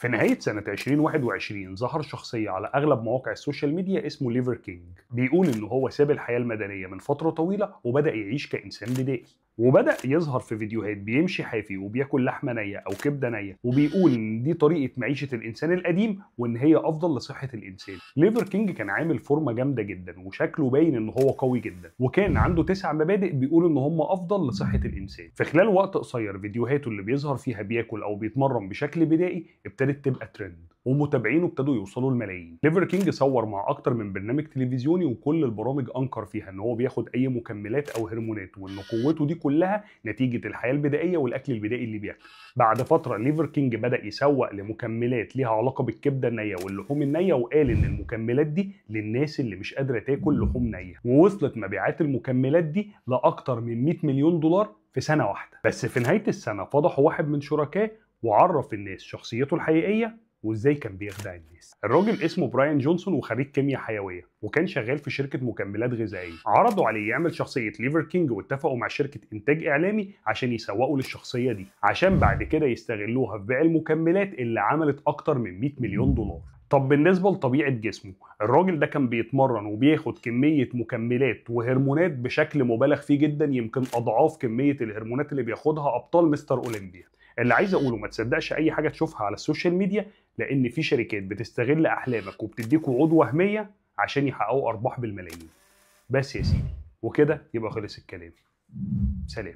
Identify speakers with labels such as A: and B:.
A: في نهاية سنة 2021 ظهر شخصية على أغلب مواقع السوشيال ميديا اسمه ليفر كينج، بيقول إن هو ساب الحياة المدنية من فترة طويلة وبدأ يعيش كإنسان بدائي، وبدأ يظهر في فيديوهات بيمشي حافي وبياكل لحمة نية أو كبدة نية، وبيقول إن دي طريقة معيشة الإنسان القديم وإن هي أفضل لصحة الإنسان. ليفر كينج كان عامل فورمة جامدة جدا وشكله باين إن هو قوي جدا، وكان عنده 9 مبادئ بيقول إن هم أفضل لصحة الإنسان. في خلال وقت قصير فيديوهاته اللي بيظهر فيها بياكل أو بيتمرن بشكل بدائي ابتدت تبقى ترند، ومتابعينه ابتدوا يوصلوا الملايين. ليفر كينج صور مع اكتر من برنامج تلفزيوني، وكل البرامج انكر فيها ان هو بياخد اي مكملات او هرمونات، وان قوته دي كلها نتيجه الحياه البدائيه والاكل البدائي اللي بياكله. بعد فتره ليفر كينج بدا يسوق لمكملات ليها علاقه بالكبده النيه واللحوم النيه، وقال ان المكملات دي للناس اللي مش قادره تاكل لحوم نيه، ووصلت مبيعات المكملات دي لاكتر من 100 مليون دولار في سنه واحده. بس في نهايه السنه فضحوا واحد من شركائه وعرف الناس شخصيته الحقيقيه وازاي كان بيخدع الناس. الراجل اسمه براين جونسون وخريج كيمياء حيويه، وكان شغال في شركه مكملات غذائيه. عرضوا عليه يعمل شخصيه ليفر كينج، واتفقوا مع شركه انتاج اعلامي عشان يسوقوا للشخصيه دي، عشان بعد كده يستغلوها في بيع المكملات اللي عملت اكتر من 100 مليون دولار. طب بالنسبه لطبيعه جسمه، الراجل ده كان بيتمرن وبياخد كميه مكملات وهرمونات بشكل مبالغ فيه جدا، يمكن اضعاف كميه الهرمونات اللي بياخدها ابطال مستر اولمبيا. اللي عايز اقوله ما تصدقش اي حاجه تشوفها على السوشيال ميديا، لان في شركات بتستغل احلامك وبتديك وعود وهميه عشان يحققوا ارباح بالملايين. بس يا سيدي، وكده يبقى خلص الكلام. سلام.